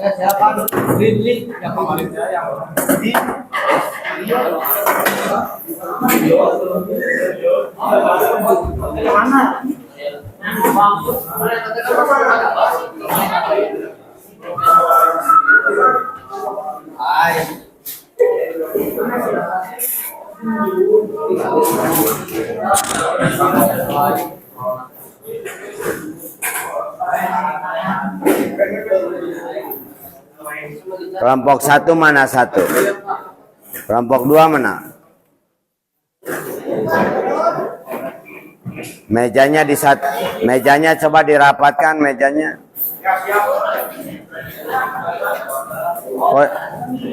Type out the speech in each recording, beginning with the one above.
Siapa? Lili yang kemarin yang mana? Kelompok 1 mana 1? Kelompok 2 mana? Mejanya mejanya coba dirapatkan mejanya. Oh,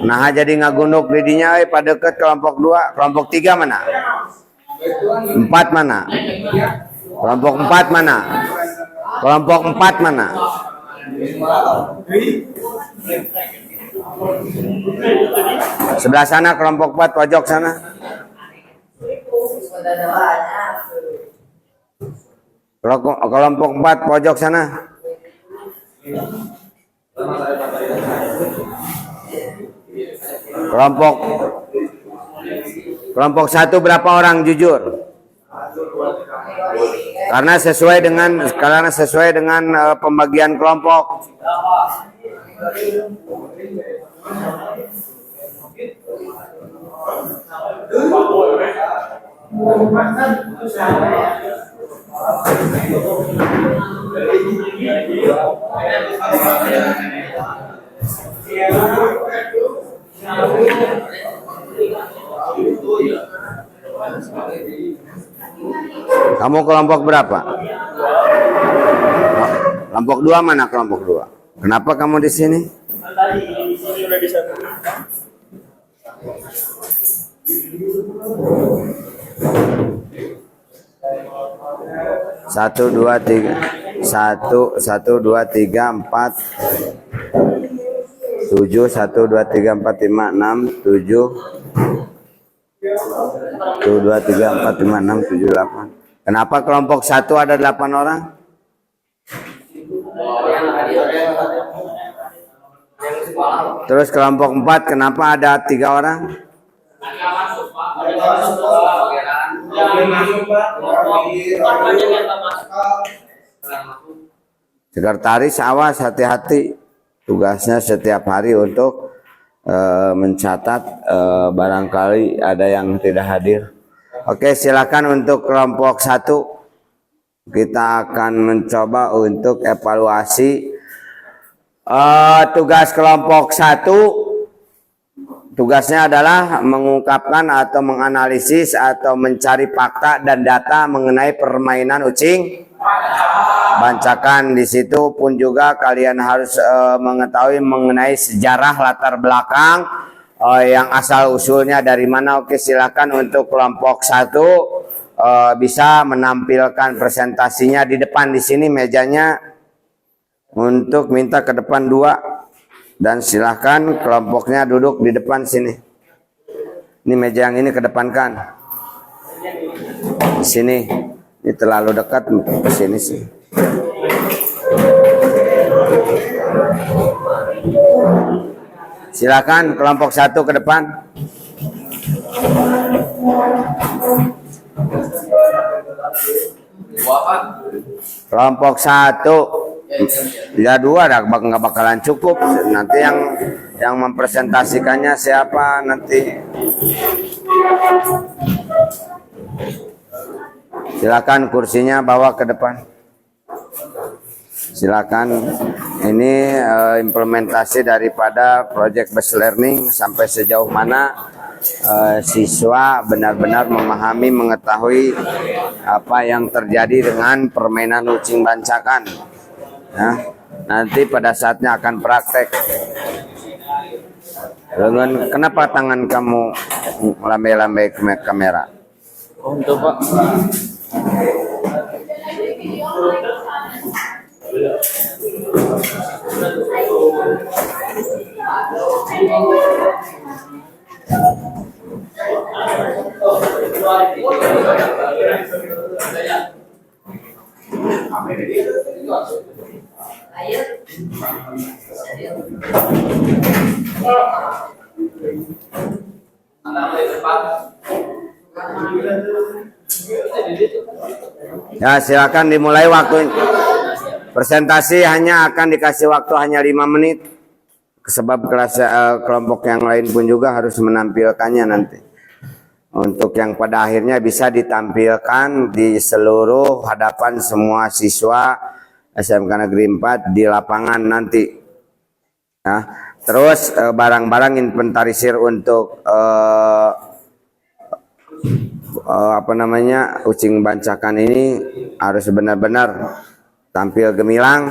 nah jadi ngagunduk didinya pada deket kelompok 2. Kelompok 3 mana? 4 mana? Kelompok 4 mana? Kelompok 4 mana? Sebelah sana kelompok 4 pojok sana. Kelompok 4 pojok sana. Kelompok 1 berapa orang jujur? Karena sesuai dengan pembagian kelompok. Kamu kelompok berapa? Kelompok 2 mana kelompok 2? Kenapa kamu di sini? Satu dua tiga, satu dua tiga empat, 7, 1 2 3 4 5 6 7, 1 2 3 4 5 6 7 8. Kenapa kelompok 1 ada 8 orang? Terus kelompok 4 kenapa ada 3 orang? Sekretaris awas, hati-hati. Tugasnya setiap hari untuk mencatat barangkali ada yang tidak hadir. Oke, silakan untuk kelompok 1. Kita akan mencoba untuk evaluasi tugas kelompok 1. Tugasnya adalah mengungkapkan atau menganalisis atau mencari fakta dan data mengenai permainan ucing bancakan. Di situ pun juga kalian harus mengetahui mengenai sejarah latar belakang yang asal usulnya dari mana. Oke, silakan untuk kelompok 1 bisa menampilkan presentasinya di depan di sini mejanya. Untuk minta ke depan 2 dan silahkan kelompoknya duduk di depan sini. Ini meja yang ini kedepankan. Di sini. Ini terlalu dekat ke sini sih. Silakan kelompok 1 ke depan. Kelompok 1. Ya 2 nggak bakalan cukup. Nanti yang mempresentasikannya siapa nanti. Silakan kursinya bawa ke depan. Silakan. Ini implementasi daripada project based learning sampai sejauh mana siswa benar-benar memahami, mengetahui apa yang terjadi dengan permainan ucing bancakan. Ya, nanti pada saatnya akan praktek. Kenapa tangan kamu lambai-lambai ke kamera? Untuk Pak. Ya, silakan dimulai waktu. Presentasi hanya akan dikasih waktu hanya 5 menit. Sebab kelas kelompok yang lain pun juga harus menampilkannya nanti. Untuk yang pada akhirnya bisa ditampilkan di seluruh hadapan semua siswa SMK Negeri 4 di lapangan nanti. Nah, terus barang-barang inventarisir untuk ucing bancakan ini harus benar-benar tampil gemilang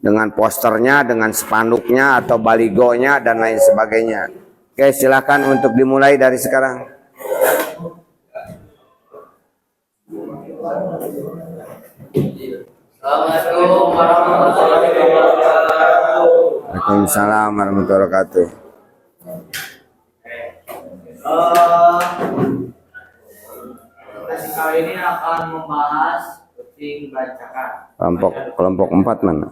dengan posternya, dengan spanduknya atau baligonya dan lain sebagainya. Oke, silakan untuk dimulai dari sekarang. Assalamualaikum warahmatullahi wabarakatuh. Waalaikumsalam warahmatullahi wabarakatuh. Sesi kali ini akan membahas ucing bancakan. Kelompok 4 mana?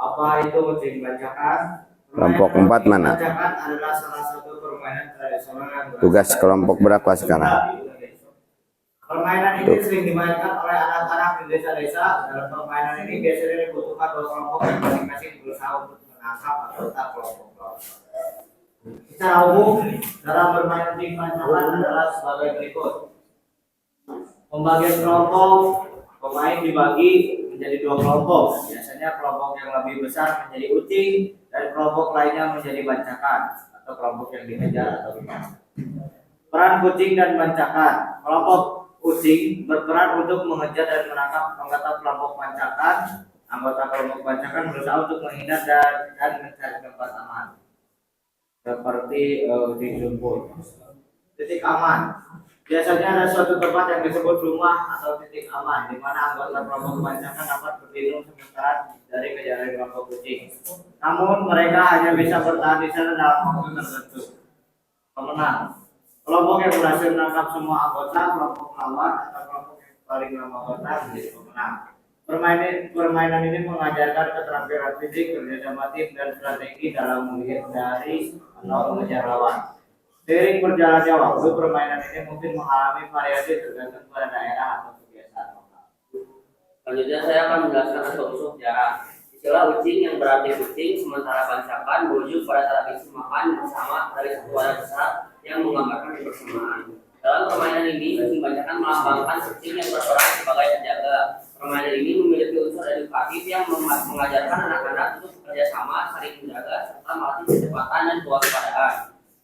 Apa itu ucing bancakan? Kelompok 4 mana? Bancakan adalah salah satu permainan tradisional yang Tugas kelompok berapa sekarang? Permainan ini sering dimainkan oleh anak-anak di desa-desa. Dalam permainan ini biasanya dibutuhkan dua kelompok yang masing-masing berusaha untuk menangkap anggota kelompok. Secara umum, dalam bermain ucing bancakan adalah sebagai berikut. Pembagian kelompok, pemain dibagi menjadi dua kelompok. Biasanya kelompok yang lebih besar menjadi ucing dan kelompok lainnya menjadi bancakan atau kelompok yang dikejar atau dimakan. Peran kucing dan bancakan. Kelompok ucing berperan untuk mengejar dan menangkap anggota kelompok bancakan. Anggota kelompok bancakan berusaha untuk menghindar dan mencari tempat aman, seperti ucing lumpur. Titik aman. Biasanya ada suatu tempat yang disebut rumah atau titik aman, di mana anggota kelompok bancakan dapat berlindung sementara dari kejaran kelompok kucing. Namun mereka hanya bisa bertahan di sana dalam waktu tertentu. Pemenang. Kelompok yang berhasil menangkap semua anggota kelompok lawan atau kelompok yang paling lama anggota menjadi pemenang. Permainan ini mengajarkan keterampilan fisik, kerjasama tim, dan strategi dalam menghindari atau mengejar lawan. Seiring berjalannya waktu, permainan ini mungkin mengalami variasi tergantung pada daerah atau kebiasaan lokal. Selanjutnya saya akan menjelaskan asal-usul sejarah. Istilah ucing yang berarti kucing, sementara bancakan merujuk pada tradisi makan bersama dari satu wadah besar yang menggambarkan kebersamaan. Dalam permainan ini, ucing bancakan melambangkan kucing yang berperan sebagai penjaga. Permainan ini memiliki unsur edukatif yang mengajarkan anak-anak untuk bekerja sama, saling menjaga, serta melatih kecepatan dan kewaspadaan.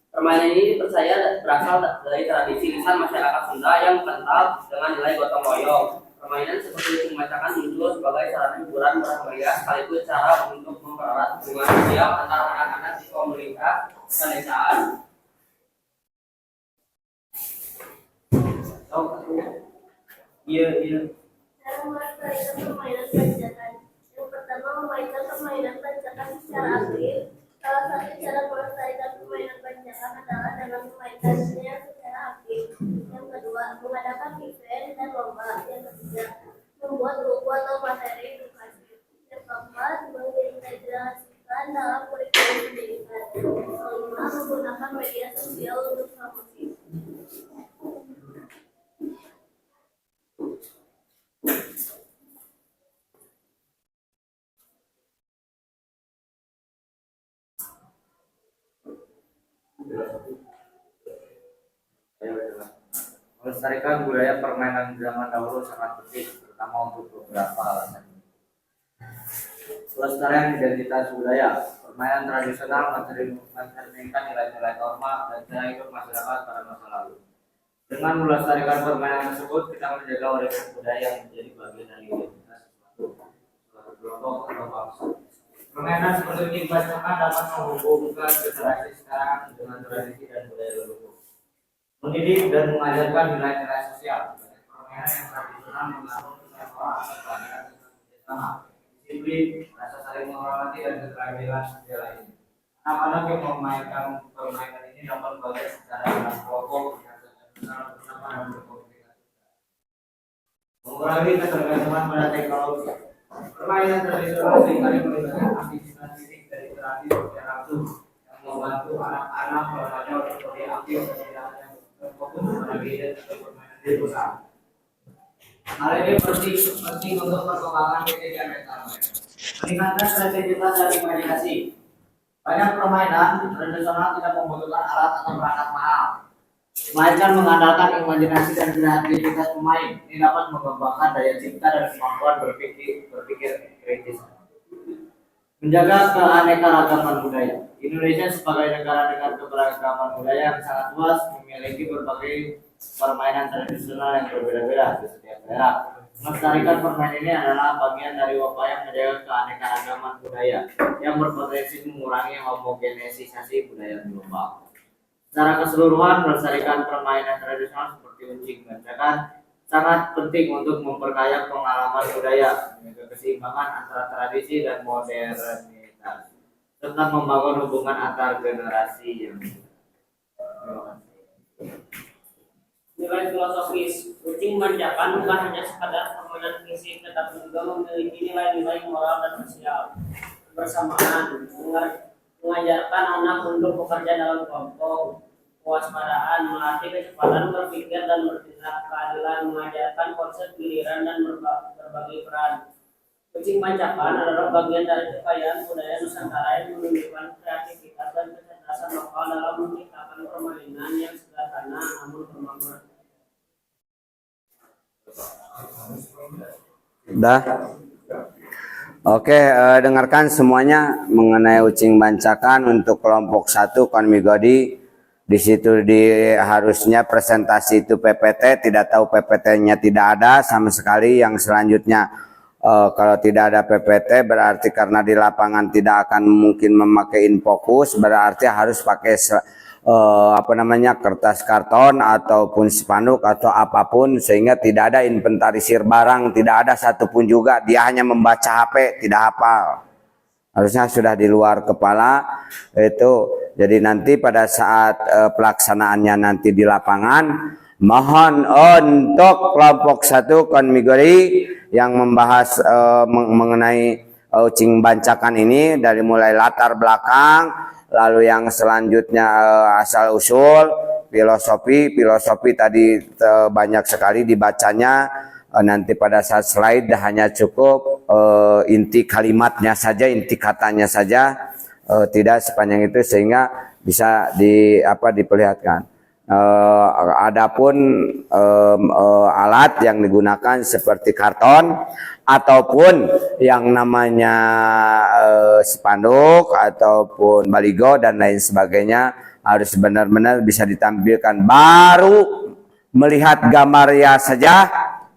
Permainan ini dipercaya berasal dari tradisi lisan masyarakat Sunda yang kental dengan nilai gotong royong. Permainan seperti ucing bancakan muncul sebagai sarana hiburan murah meriah sekaligus cara untuk mempererat hubungan sosial antara anak-anak di komunitas pedesaan. Iya. Cara melestarikan permainan bancakan. Yang pertama, memainkan permainan bancakan secara aktif. Salah satu cara melestarikan permainan bancakan adalah dengan memainkannya secara aktif. Yang kedua, mengadakan event dan lomba. Yang ketiga, membuat buku atau materi edukatif. Yang keempat, mengintegrasikan dalam kurikulum pendidikan. Kelima, menggunakan media sosial untuk promosi. Melestarikan budaya permainan zaman dahulu sangat penting, terutama untuk beberapa alasan. Pelestarian identitas budaya. Permainan tradisional mencerminkan nilai-nilai norma dan cara hidup masyarakat pada masa lalu. Dengan melestarikan permainan tersebut, kita menjaga warisan budaya yang menjadi bagian dari identitas suatu kelompok atau bangsa. Permainan seperti ucing bancakan dapat menghubungkan generasi sekarang dengan tradisi dan budaya leluhur. Mendidik dan mengajarkan nilai-nilai sosial. Permainan yang tradisional membangun kesetaraan atau keadilan bersama, disiplin, rasa saling menghormati dan keterampilan sosial lainnya. Anak-anak yang memainkan permainan ini dapat bekerja secara dalam kelompok bersama dan berkomunikasi. Mengurangi ketergantungan pada teknologi. Permainan tradisional seringkali melibatkan aktivitas fisik dari terapi secara langsung yang membantu anak-anak remaja untuk lebih aktif dan tidak hanya berfokus pada gadget atau permainan di pusat. Hal ini penting untuk perkembangan pendidikan mental. Meningkatkan kreativitas dan imajinasi. Banyak permainan tradisional tidak membutuhkan alat atau perangkat mahal, melainkan mengandalkan imajinasi dan kreativitas pemain. Ini dapat mengembangkan daya cipta dan kemampuan berpikir kritis. Menjaga keanekaragaman budaya. Indonesia sebagai negara dengan keberagaman budaya yang sangat luas memiliki berbagai permainan tradisional yang berbeda-beda di setiap daerah. Melestarikan permainan ini adalah bagian dari upaya menjaga keanekaragaman budaya yang berpotensi mengurangi homogeneisasi budaya global. Secara keseluruhan, melestarikan permainan tradisional seperti ucing bancakan sangat penting untuk memperkaya pengalaman budaya, menjaga keseimbangan antara tradisi dan modernitas, serta membangun hubungan antar generasi yang Nilai filosofis, ucing bancakan bukan hanya sekadar permainan fisik, tetapi juga memiliki nilai-nilai moral dan sosial. Bersamaan, mengajarkan anak untuk bekerja dalam kelompok, kewaspadaan, melatih kecepatan berpikir dan bertindak, keadilan, mengajarkan konsep giliran dan berbagi peran. Ucing bancakan adalah bagian dari kekayaan budaya Nusantara yang menunjukkan kreativitas dan kecerdasan lokal dalam menciptakan permainan yang sederhana namun bermakna. Dah. Oke, dengarkan semuanya mengenai ucing bancakan untuk kelompok 1 Konmigodi. Di situ harusnya presentasi itu PPT, tidak tahu PPT-nya tidak ada sama sekali. Yang selanjutnya kalau tidak ada PPT berarti karena di lapangan tidak akan mungkin memakai infokus, berarti harus pakai kertas karton ataupun spanduk atau apapun, sehingga tidak ada inventarisir barang, tidak ada satupun juga, dia hanya membaca HP, tidak hafal. Harusnya sudah di luar kepala itu. Jadi nanti pada saat pelaksanaannya nanti di lapangan, mohon untuk kelompok 1 Konmigori yang membahas mengenai ucing bancakan ini dari mulai latar belakang, lalu yang selanjutnya asal usul, filosofi tadi banyak sekali dibacanya. Nanti pada saat slide hanya cukup inti kalimatnya saja, inti katanya saja, tidak sepanjang itu sehingga bisa diperlihatkan. Adapun alat yang digunakan seperti karton ataupun yang namanya spanduk ataupun baligo dan lain sebagainya harus benar-benar bisa ditampilkan. Baru melihat gambarnya saja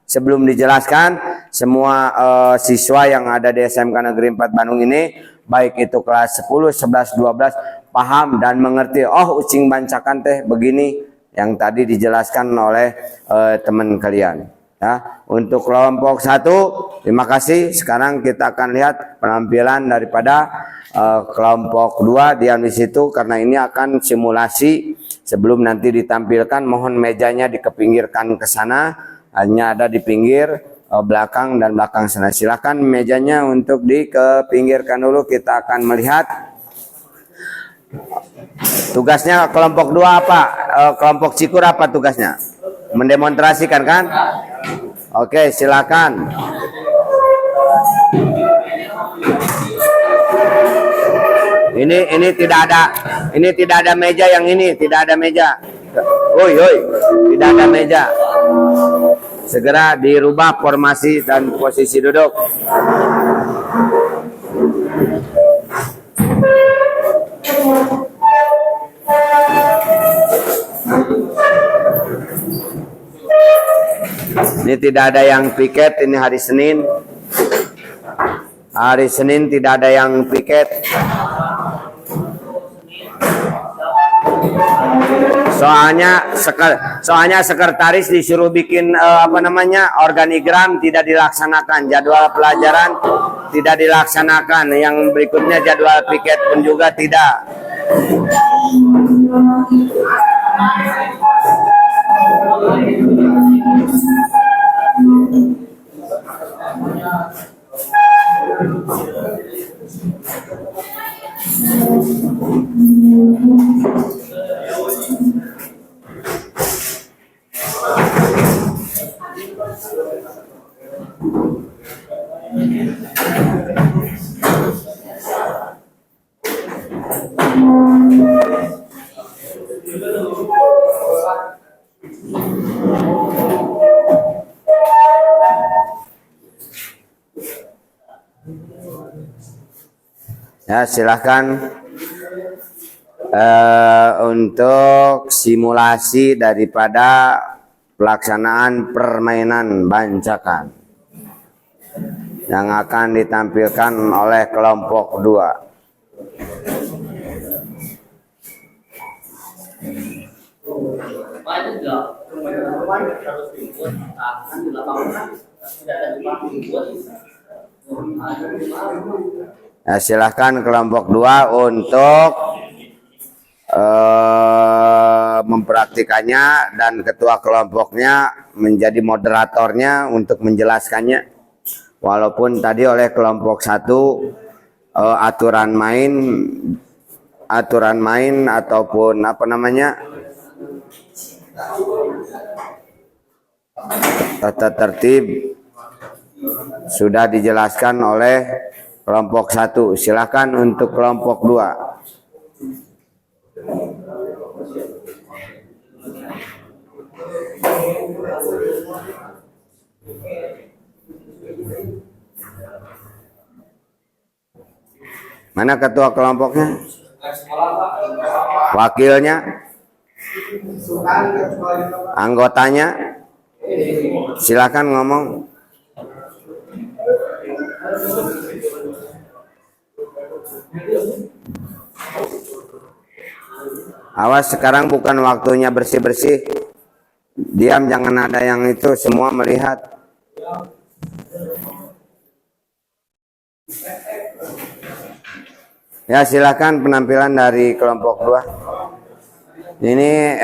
sebelum dijelaskan, semua siswa yang ada di SMK Negeri 4 Bandung ini, baik itu kelas 10, 11, 12, paham dan mengerti, oh ucing bancakan teh begini yang tadi dijelaskan oleh teman kalian. Ya, untuk kelompok 1, terima kasih. Sekarang kita akan lihat penampilan daripada kelompok 2. Diam di situ karena ini akan simulasi. Sebelum nanti ditampilkan, mohon mejanya dikepinggirkan ke sana, hanya ada di pinggir belakang dan belakang sana. Silakan mejanya untuk dikepinggirkan dulu. Kita akan melihat tugasnya kelompok 2 apa? Kelompok Cikur apa tugasnya? Mendemonstrasikan kan? Oke, silakan. Ini tidak ada meja yang ini, tidak ada meja. Oi, tidak ada meja. Segera dirubah formasi dan posisi duduk. Ini tidak ada yang piket, ini hari Senin. Hari Senin tidak ada yang piket. Soalnya sekretaris disuruh bikin organigram, tidak dilaksanakan. Jadwal pelajaran tidak dilaksanakan. Yang berikutnya jadwal piket pun juga tidak. Ya, silahkan untuk simulasi daripada pelaksanaan permainan bancakan yang akan ditampilkan oleh kelompok 2. Pak itu enggak perempuan harus dibuat akan di lapangan tidak ada di dibuat. Ya, silahkan kelompok 2 untuk mempraktikannya dan ketua kelompoknya menjadi moderatornya untuk menjelaskannya. Walaupun tadi oleh kelompok 1 aturan main ataupun apa namanya tata tertib sudah dijelaskan oleh kelompok 1. Silakan untuk kelompok 2. Mana ketua kelompoknya? Wakilnya? Anggotanya? Silakan ngomong. Awas, sekarang bukan waktunya bersih-bersih. Diam, jangan ada yang itu, semua melihat. Ya, silakan penampilan dari kelompok 2. Ini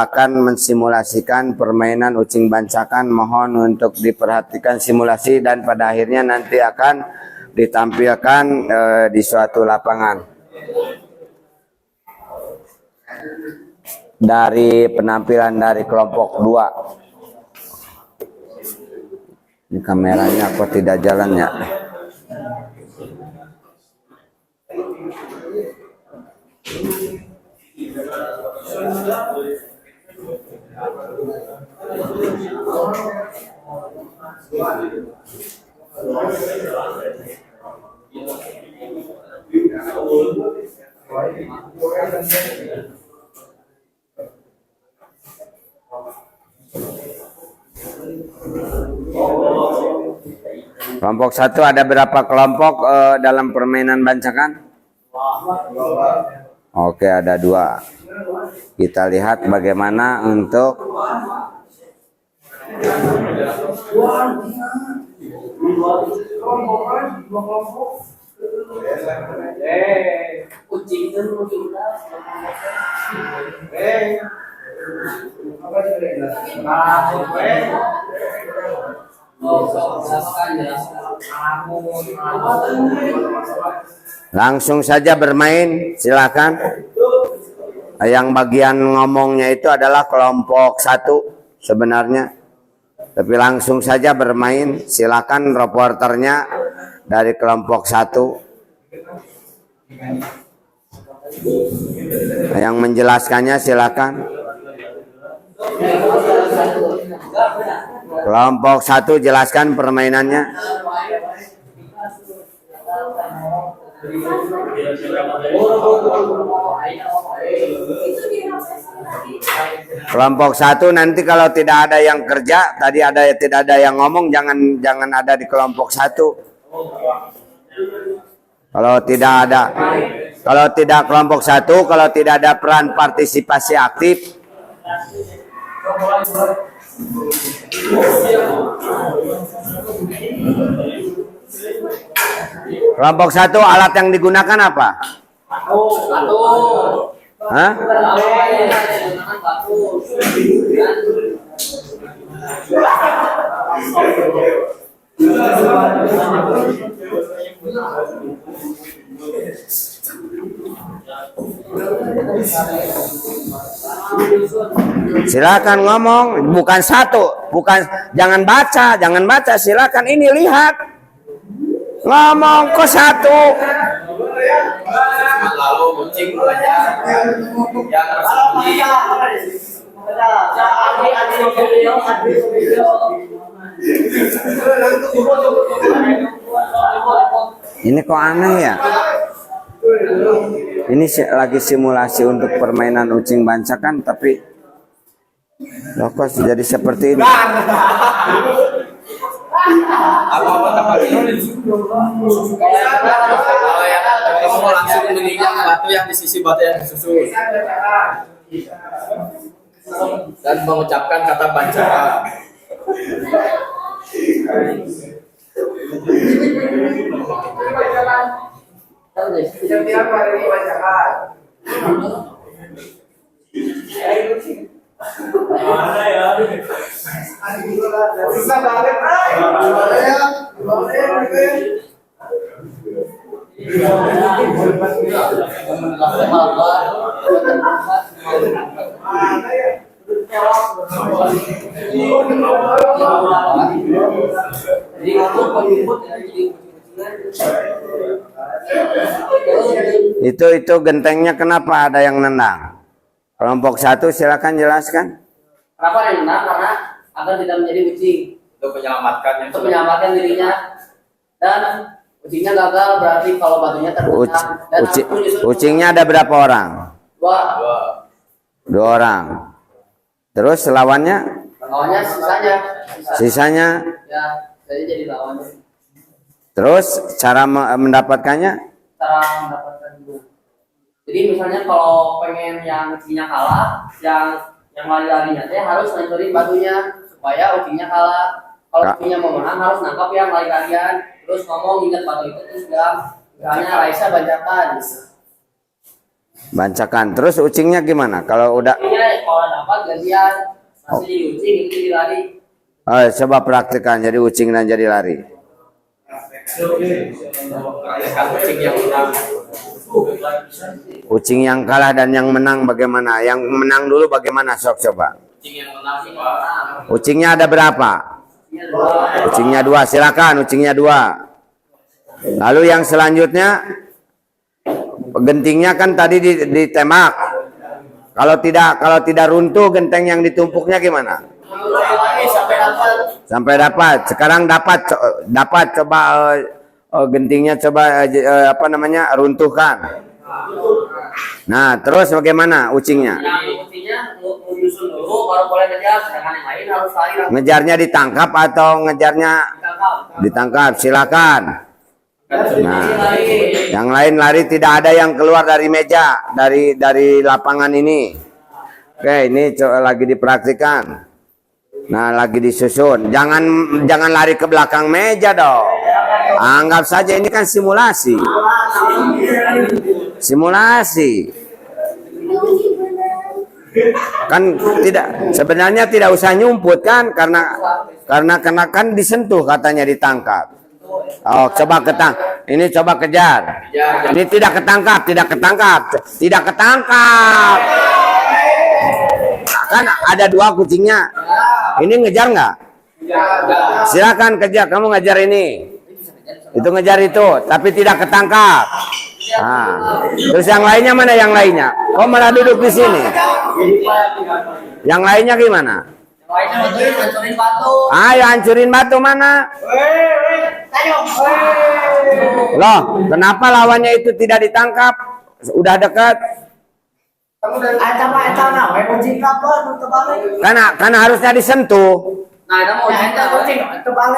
akan mensimulasikan permainan ucing bancakan. Mohon untuk diperhatikan simulasi dan pada akhirnya nanti akan ditampilkan di suatu lapangan. Dari penampilan dari kelompok 2. Ini kameranya kok tidak jalan ya? Kelompok 1 ada berapa kelompok dalam permainan bancakan? Oke, ada 2. Kita lihat bagaimana untuk langsung saja bermain, silakan. Yang bagian ngomongnya itu adalah kelompok 1 sebenarnya. Tapi langsung saja bermain, silakan reporternya dari kelompok 1. Yang menjelaskannya silakan. Kelompok 1 jelaskan permainannya. Kelompok 1 nanti kalau tidak ada yang kerja, tadi tidak ada yang ngomong, jangan ada di kelompok 1. Kalau tidak kelompok 1, kalau tidak ada peran partisipasi aktif, kelompok 1 alat yang digunakan apa? Hah? Silakan ngomong, bukan satu, bukan jangan baca, silakan ini lihat. Ngomong kok satu. Lalu kucing banyak yang bersembunyi. Ini kok aneh ya? Ini lagi simulasi untuk permainan ucing bancakan, tapi loh kok jadi seperti ini? Apa tempat ini? Kalau yang kamu langsung menginjak batu yang di sisi batu yang disusun dan mengucapkan kata bancakan. Itu gentengnya kenapa ada yang nendang? Kelompok 1 silakan jelaskan. Kenapa yang menang? Karena agar tidak menjadi kucing. Untuk menyelamatkan yang Untuk menyelamatkan dirinya. Dan kucingnya gagal berarti kalau batunya terpecah. Dan Kucingnya ada berapa orang? 2. 2 orang. Terus lawannya? Lawannya Sisanya? Ya, jadi lawannya. Terus cara mendapatkannya? Cara mendapatkan dua. Jadi misalnya kalau pengen yang ucingnya kalah, yang lari-larinya teh harus ngancurin batunya supaya ucingnya kalah. Kalau ucingnya mau menang harus nangkap yang lari-larian, terus ngomong ingat batu itu terus bilang, misalnya Raisa bancakan. Bancakan. Terus ucingnya gimana? Kalau udah Kalau dapat gantian masih jadi ucing itu jadi lari. coba praktikkan jadi ucing dan jadi lari. kucing yang menang. Kucing yang kalah dan yang menang bagaimana? Yang menang dulu bagaimana? Sok coba. Kucing yang menang Pak. Ucingnya ada berapa? Ucingnya 2. Silakan ucingnya 2. Lalu yang selanjutnya gentingnya kan tadi ditembak. Kalau tidak runtuh genteng yang ditumpuknya gimana? Sampai dapat. Sekarang dapat coba gentingnya coba runtuhkan. Nah, terus bagaimana ucingnya? Yang ucingnya menyusun dulu baru boleh ngejar, sedangkan yang lain harus lari. Ngejarnya ditangkap atau ngejarnya ditangkap? Silakan. Nah, yang lain lari, tidak ada yang keluar dari meja, dari lapangan ini. Oke, ini lagi dipraktikkan. Nah, lagi disusun. Jangan lari ke belakang meja dong. Anggap saja ini kan simulasi. Simulasi. Kan sebenarnya tidak usah nyumput kan karena kan disentuh katanya ditangkap. Oh, coba ini coba kejar. Ini tidak ketangkap. Kan ada 2 kucingnya. Ini ngejar nggak? Silakan kejar. Kamu ngejar ini. Itu ngejar itu, tapi tidak ketangkap. Nah, terus yang lainnya mana yang lainnya? Kok malah duduk di sini? Yang lainnya gimana? Hancurin batu. Ayo hancurin batu mana? Loh, kenapa lawannya itu tidak ditangkap? Udah dekat. Karena harusnya disentuh. Nah, itu mau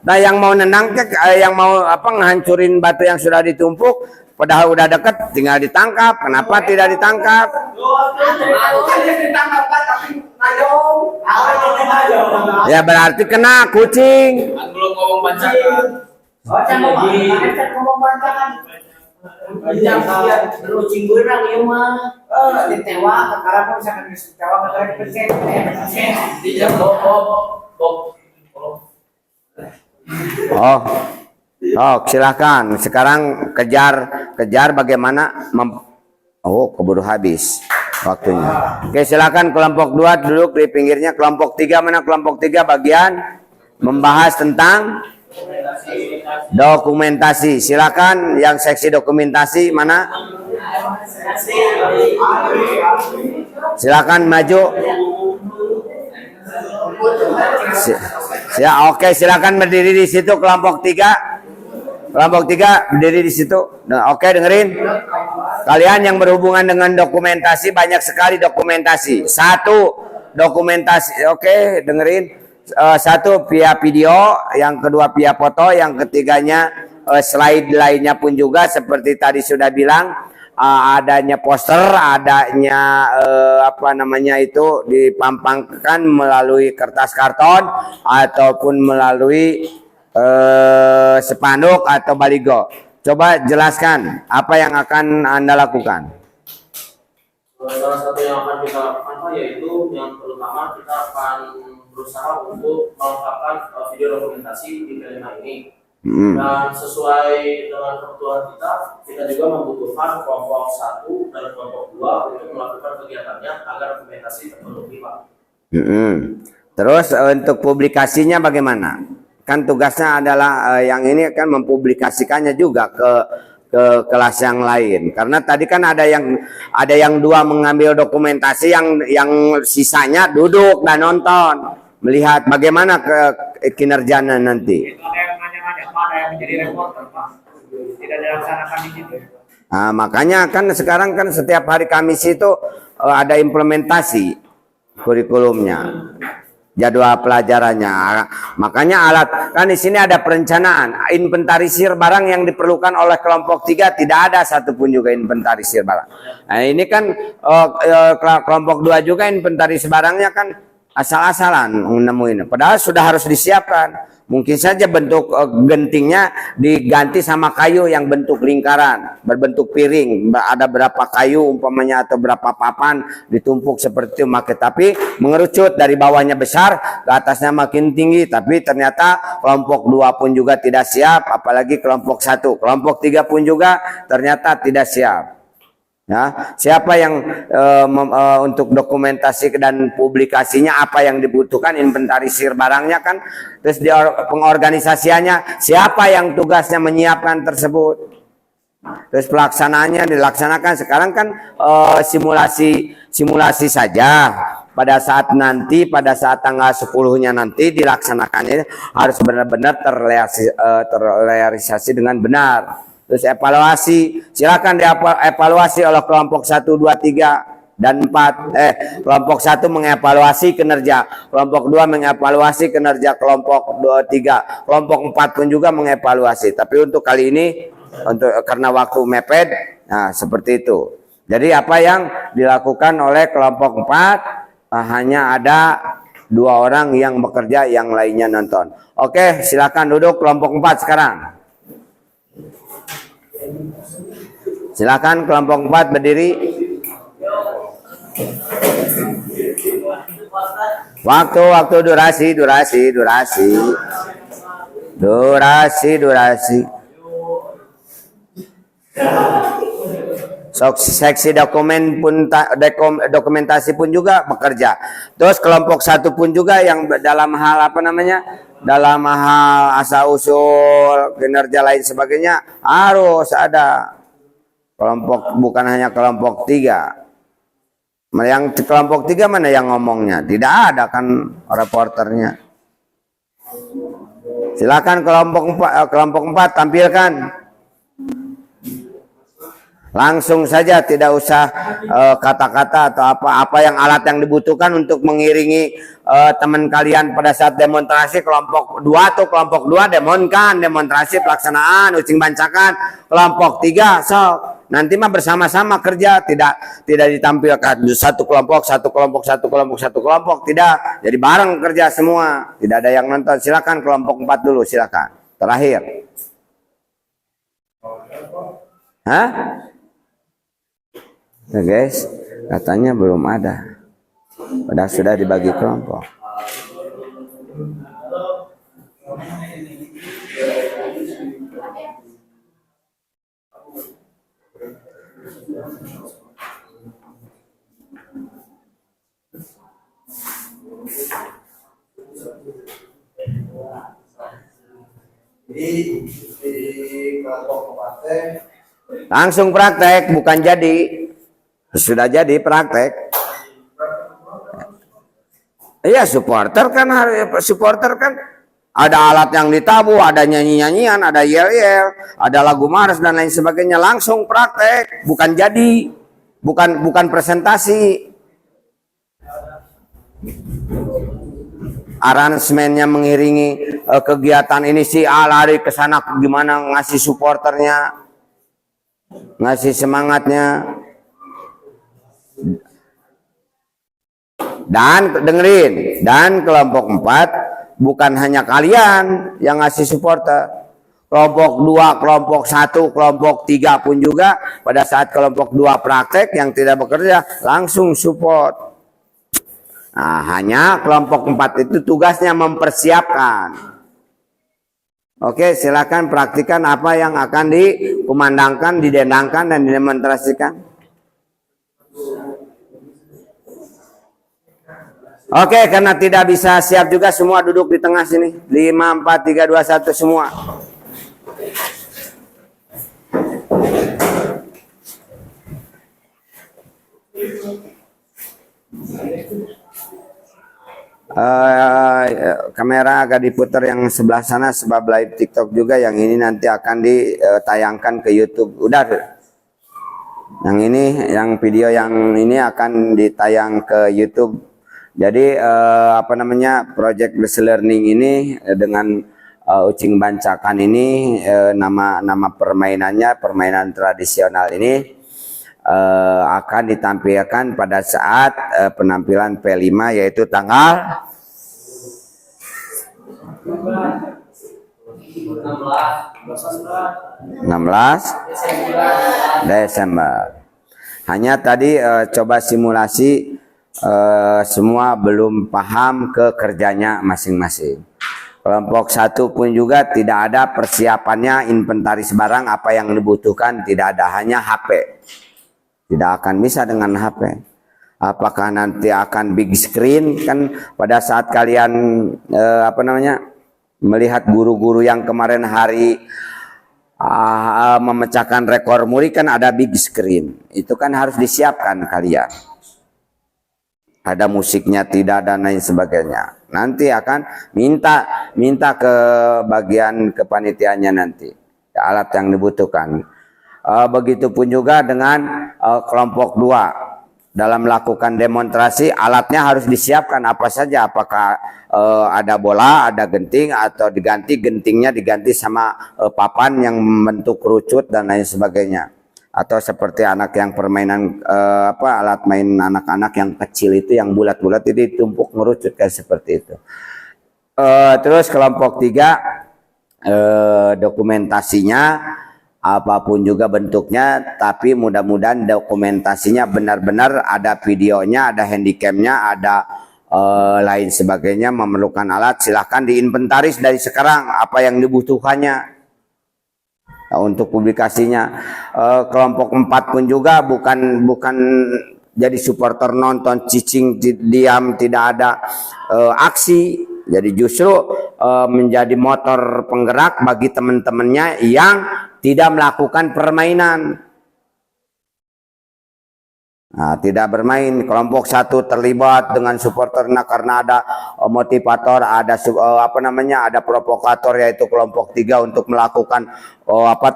Nah, yang mau nendang, yang mau ngehancurin batu yang sudah ditumpuk, padahal udah dekat, tinggal ditangkap. Kenapa tidak ditangkap? Ya berarti kena kucing. Belum ngomong bancakan. Ucing berang ya mah. Ditewa, sekarang pun misalkan ditewa, sekarang dipencet. Di jam bob. Oh, Oh, silakan. Sekarang kejar bagaimana oh, keburu habis waktunya. Oke, silakan kelompok 2 duduk di pinggirnya. Kelompok 3 mana? Kelompok 3 bagian membahas tentang dokumentasi. Silakan yang seksi dokumentasi mana? Silakan maju. Oke, silakan berdiri di situ kelompok 3. Kelompok 3 berdiri di situ. Nah, oke, dengerin. Kalian yang berhubungan dengan dokumentasi, banyak sekali dokumentasi. 1 dokumentasi. Oke, dengerin. 1 via video, yang kedua via foto, yang ketiganya slide lainnya pun juga seperti tadi sudah bilang, adanya poster, adanya apa namanya itu dipampangkan melalui kertas karton ataupun melalui spanduk atau baligo. Coba jelaskan apa yang akan Anda lakukan. Salah satu yang akan kita lakukan yaitu yang pertama kita akan berusaha untuk melengkapkan video dokumentasi di kelima ini. Dan sesuai dengan kebutuhan kita juga membutuhkan kelompok 1 dan kelompok 2 untuk melakukan kegiatannya agar dokumentasi terpenuhi, Pak. Terus untuk publikasinya bagaimana? Kan tugasnya adalah yang ini kan mempublikasikannya juga ke kelas yang lain. Karena tadi kan ada yang 2 mengambil dokumentasi, yang sisanya duduk dan nonton, melihat bagaimana kinerjanya nanti. Itu ada yang nanya-nanya, Pak, ada yang menjadi reporter, Pak. Tidak dilaksanakan di situ. Nah, makanya kan sekarang kan setiap hari Kamis itu ada implementasi kurikulumnya, jadwal pelajarannya. Makanya alat kan di sini ada perencanaan, inventarisir barang yang diperlukan oleh kelompok 3, tidak ada satupun juga inventarisir barang. Nah, ini kan kelompok 2 juga inventarisir barangnya kan asal-asalan nemuin. Padahal sudah harus disiapkan. Mungkin saja bentuk gentingnya diganti sama kayu yang bentuk lingkaran, berbentuk piring. Ada berapa kayu umpamanya atau berapa papan ditumpuk seperti itu. Tapi mengerucut dari bawahnya besar, ke atasnya makin tinggi. Tapi ternyata kelompok 2 pun juga tidak siap, apalagi kelompok 1. Kelompok 3 pun juga ternyata tidak siap. Ya, siapa yang untuk dokumentasi dan publikasinya apa yang dibutuhkan, inventarisir barangnya kan, terus di pengorganisasiannya siapa yang tugasnya menyiapkan tersebut, terus pelaksanaannya dilaksanakan. Sekarang kan simulasi saja. Pada saat tanggal 10-nya nanti dilaksanakannya harus benar-benar terrealisasi dengan benar. Terus evaluasi, silakan dievaluasi oleh kelompok 1, 2, 3 dan 4. Kelompok 1 mengevaluasi kinerja, kelompok 2 mengevaluasi kinerja kelompok 2, 3, kelompok 4 pun juga mengevaluasi. Tapi untuk kali ini karena waktu mepet, nah seperti itu. Jadi apa yang dilakukan oleh kelompok 4 hanya ada 2 orang yang bekerja, yang lainnya nonton. Oke, silakan duduk kelompok 4 sekarang. Silakan kelompok 4 berdiri. Waktu durasi. Seksi dokumentasi pun juga bekerja. Terus kelompok 1 pun juga yang dalam hal dalam hal asal usul kinerja lain sebagainya harus ada kelompok, bukan hanya kelompok 3. Yang kelompok 3 mana yang ngomongnya? Tidak ada kan reporternya. Silakan kelompok 4 tampilkan. Langsung saja, tidak usah kata-kata atau apa yang alat yang dibutuhkan untuk mengiringi teman kalian pada saat demonstrasi. Kelompok 2 atau kelompok 2 demonstrasi pelaksanaan ucing bancakan. Kelompok 3 nanti mah bersama-sama kerja, tidak ditampilkan satu kelompok tidak. Jadi bareng kerja semua, tidak ada yang nonton. Silakan kelompok 4 dulu, silakan. Terakhir. Hah? Ya guys, katanya belum ada. Padahal sudah dibagi kelompok. Di kelompok partai Langsung praktek, bukan jadi. Sudah jadi praktek. Iya, supporter kan ada alat yang ditabuh, ada nyanyi-nyanyian, ada yel-yel, ada lagu mars dan lain sebagainya. Langsung praktek, bukan jadi, bukan presentasi. Aransemennya mengiringi kegiatan ini, si A lari ke sana gimana ngasih supporternya, ngasih semangatnya. Dan dengerin, dan kelompok 4 bukan hanya kalian yang ngasih supporter. Kelompok 2, kelompok 1, kelompok 3 pun juga pada saat kelompok 2 praktek yang tidak bekerja langsung support. Nah, hanya kelompok 4 itu tugasnya mempersiapkan. Oke, silakan praktikan apa yang akan dikumandangkan, didendangkan, dan didemonstrasikan. Oke, karena tidak bisa siap juga, semua duduk di tengah sini. 5, 4, 3, 2, 1 semua. Kamera agak diputar yang sebelah sana sebab live TikTok juga. Yang ini nanti akan ditayangkan ke YouTube. Udah. Yang ini, yang video yang ini akan ditayang ke YouTube. Jadi project best learning ini dengan Ucing Bancakan ini nama permainannya, permainan tradisional ini akan ditampilkan pada saat penampilan P5 yaitu tanggal 16 Desember. Hanya tadi coba simulasi, semua belum paham ke kerjanya masing-masing. Kelompok 1 pun juga tidak ada persiapannya, inventaris barang apa yang dibutuhkan tidak ada, hanya HP. Tidak akan bisa dengan HP. Apakah nanti akan big screen? Kan pada saat kalian melihat guru-guru yang kemarin hari memecahkan rekor muri kan ada big screen. Itu kan harus disiapkan kalian. Ada musiknya tidak dan lain sebagainya. Nanti akan minta ke bagian kepanitiaannya nanti alat yang dibutuhkan. Begitupun juga dengan kelompok 2 dalam melakukan demonstrasi, alatnya harus disiapkan apa saja. Apakah ada bola, ada genting, atau gentingnya diganti sama papan yang membentuk kerucut dan lain sebagainya. Atau seperti anak yang permainan alat main anak-anak yang kecil itu yang bulat-bulat itu ditumpuk ngerucut kayak seperti itu. Terus kelompok 3 dokumentasinya apapun juga bentuknya, tapi mudah-mudahan dokumentasinya benar-benar ada videonya, ada handycamnya, ada lain sebagainya. Memerlukan alat, silahkan diinventaris dari sekarang apa yang dibutuhkannya. Untuk publikasinya kelompok 4 pun juga bukan jadi supporter nonton cicing diam, tidak ada aksi. Jadi justru menjadi motor penggerak bagi teman-temannya yang tidak melakukan permainan. Nah, tidak bermain. Kelompok 1 terlibat dengan supporternya karena ada motivator, ada ada provokator yaitu kelompok 3 untuk melakukan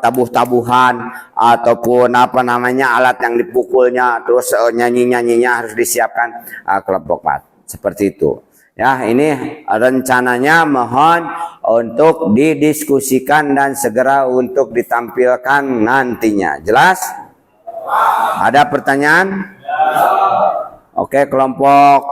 tabuh-tabuhan ataupun alat yang dipukulnya, terus nyanyi-nyanyinya harus disiapkan. Kelompok 4 seperti itu. Ya, ini rencananya mohon untuk didiskusikan dan segera untuk ditampilkan nantinya. Jelas? Ada pertanyaan? Oke, kelompok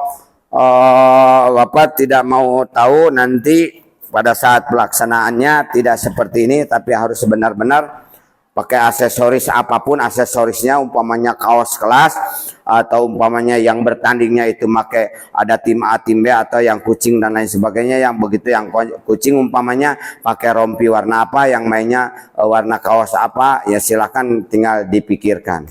Bapak tidak mau tahu nanti pada saat pelaksanaannya tidak seperti ini, tapi harus benar-benar pakai aksesoris apapun aksesorisnya, umpamanya kaos kelas atau umpamanya yang bertandingnya itu pakai ada tim A, tim B atau yang kucing dan lain sebagainya. Yang begitu yang kucing umpamanya pakai rompi warna apa, yang mainnya warna kaos apa, ya silakan tinggal dipikirkan.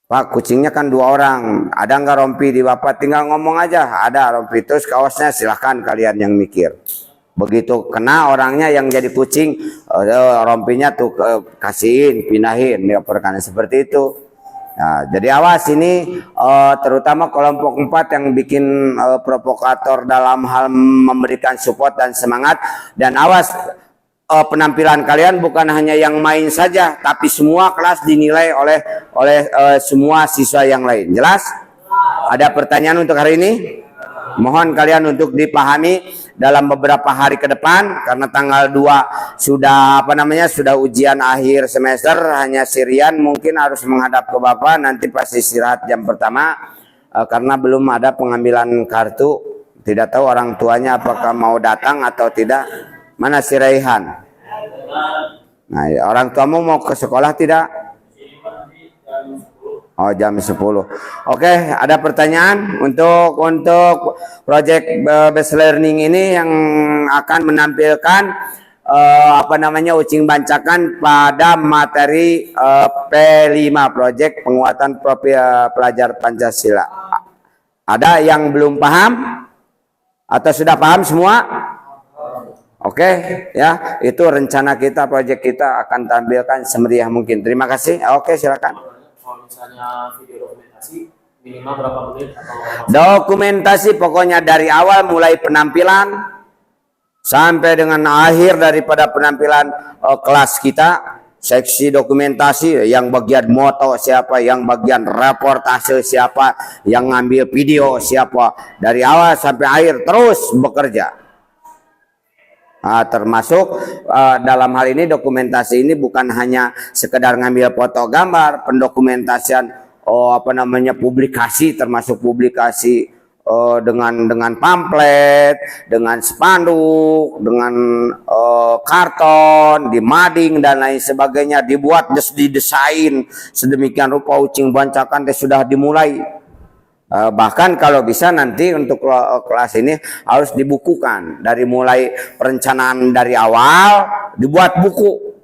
Pak, kucingnya kan 2 orang, ada nggak rompi di Bapak? Tinggal ngomong aja, ada rompi. Terus kaosnya silahkan kalian yang mikir. Begitu kena orangnya yang jadi kucing, rompinya tuh kasihin, pindahin, perkara seperti itu. Nah, jadi awas ini terutama kelompok 4 yang bikin provokator dalam hal memberikan support dan semangat. Dan awas penampilan kalian bukan hanya yang main saja, tapi semua kelas dinilai oleh semua siswa yang lain. Jelas? Ada pertanyaan untuk hari ini? Mohon kalian untuk dipahami dalam beberapa hari ke depan, karena tanggal 2 sudah sudah ujian akhir semester, hanya Sirian mungkin harus menghadap ke Bapak nanti pas istirahat jam pertama karena belum ada pengambilan kartu. Tidak tahu orang tuanya apakah mau datang atau tidak. Mana si Raihan? Nah, orang tuamu mau ke sekolah tidak? Oh, jam 10. Oke, ada pertanyaan untuk project based learning ini yang akan menampilkan ucing bancakan pada materi P5 project penguatan profil pelajar Pancasila. Ada yang belum paham atau sudah paham semua? Oke, ya, itu rencana kita, proyek kita akan tampilkan semeriah mungkin. Terima kasih. Oke, silakan. Kalau misalnya video dokumentasi minimal berapa menit atau dokumentasi pokoknya dari awal mulai penampilan sampai dengan akhir daripada penampilan kelas kita, seksi dokumentasi, yang bagian moto siapa, yang bagian reportase siapa, yang ngambil video siapa, dari awal sampai akhir terus bekerja. Termasuk dalam hal ini dokumentasi ini bukan hanya sekedar ngambil foto gambar, pendokumentasian publikasi, termasuk publikasi dengan pamflet, dengan spanduk, dengan karton, di mading dan lain sebagainya, dibuat, didesain sedemikian rupa ucing bancakan sudah dimulai. Bahkan kalau bisa nanti untuk kelas ini harus dibukukan dari mulai perencanaan dari awal, dibuat buku,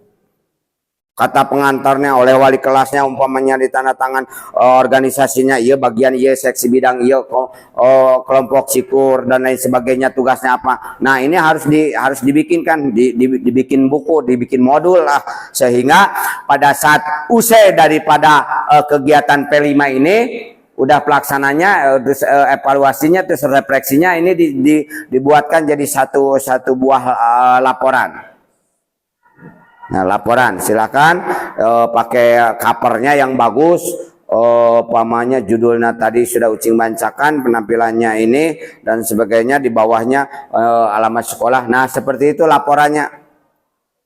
kata pengantarnya oleh wali kelasnya, umpamanya di tanda tangan organisasinya, iya bagian, iya seksi bidang, iya kelompok sikur dan lain sebagainya, tugasnya apa. Nah, ini harus dibikinkan, dibikin buku, dibikin modul lah, sehingga pada saat usai daripada kegiatan P5 ini, udah pelaksananya, evaluasinya, terus refleksinya, ini dibuatkan jadi satu buah laporan. Nah, laporan silakan pakai covernya yang bagus, pamannya judulnya tadi sudah ucing bancakan, penampilannya ini dan sebagainya, di bawahnya alamat sekolah. Nah, seperti itu laporannya.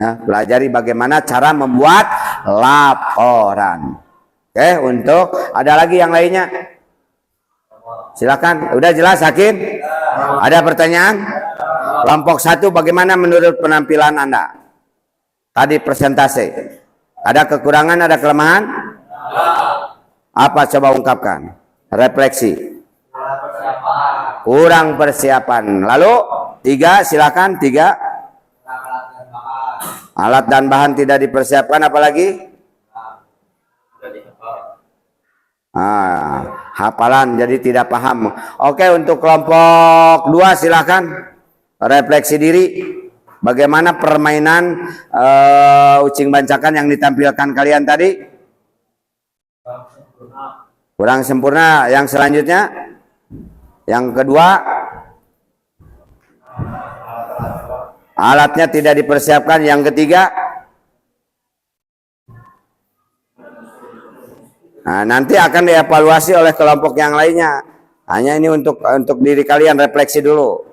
Nah, pelajari bagaimana cara membuat laporan. Oke, untuk ada lagi yang lainnya? Silakan. Udah jelas, Hakim? Ada pertanyaan? Kelompok 1 bagaimana menurut penampilan Anda? Tadi presentasi. Ada kekurangan, ada kelemahan? Apa coba ungkapkan? Refleksi. Kurang persiapan. Lalu 3, silakan 3. Alat dan bahan tidak dipersiapkan, apalagi? Hafalan jadi tidak paham. Oke, untuk kelompok 2 silakan refleksi diri. Bagaimana permainan ucing bancakan yang ditampilkan kalian tadi? Kurang sempurna. Yang selanjutnya, yang kedua, alatnya tidak dipersiapkan. Yang ketiga, nah, nanti akan dievaluasi oleh kelompok yang lainnya. Hanya ini untuk diri kalian, refleksi dulu.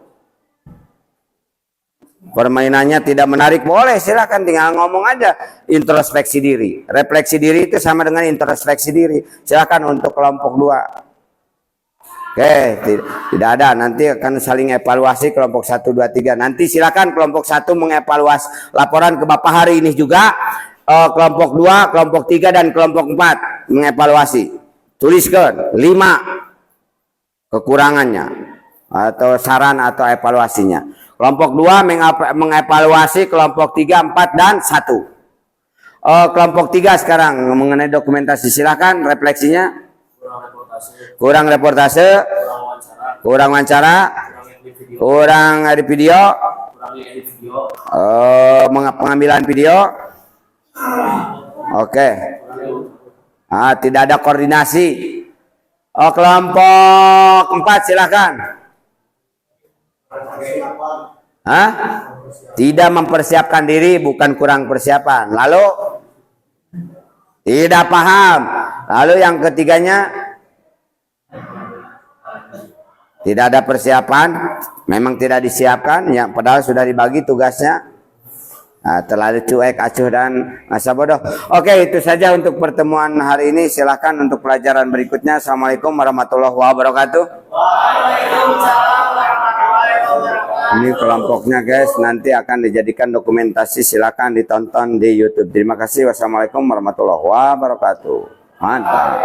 Permainannya tidak menarik, boleh silakan, tinggal ngomong aja. Introspeksi diri. Refleksi diri itu sama dengan introspeksi diri. Silakan untuk kelompok 2. Oke, tidak ada. Nanti akan saling evaluasi kelompok 1, 2, 3. Nanti silakan kelompok 1 mengevaluasi laporan ke Bapak hari ini juga. Kelompok 2, kelompok 3 dan kelompok 4 mengevaluasi. Tuliskan 5 kekurangannya atau saran atau evaluasinya. Kelompok 2 mengevaluasi kelompok 3, 4 dan 1. Oh, kelompok 3 sekarang mengenai dokumentasi. Silakan refleksinya. kurang reportase, Kurang wawancara, kurang edit video, kurang edit video, kurang edit video, pengambilan video. Oke. Tidak ada koordinasi. Oh, kelompok 4 silakan. Tidak mempersiapkan diri, bukan kurang persiapan. Lalu tidak paham. Lalu yang ketiganya tidak ada persiapan, memang tidak disiapkan, ya padahal sudah dibagi tugasnya. Terlalu cuek, acuh dan masa bodoh. Oke, itu saja untuk pertemuan hari ini. Silakan untuk pelajaran berikutnya. Assalamualaikum warahmatullahi wabarakatuh. Waalaikumsalam warahmatullahi wabarakatuh. Ini kelompoknya guys, nanti akan dijadikan dokumentasi. Silakan ditonton di YouTube. Terima kasih. Wassalamualaikum warahmatullahi wabarakatuh. Mantap.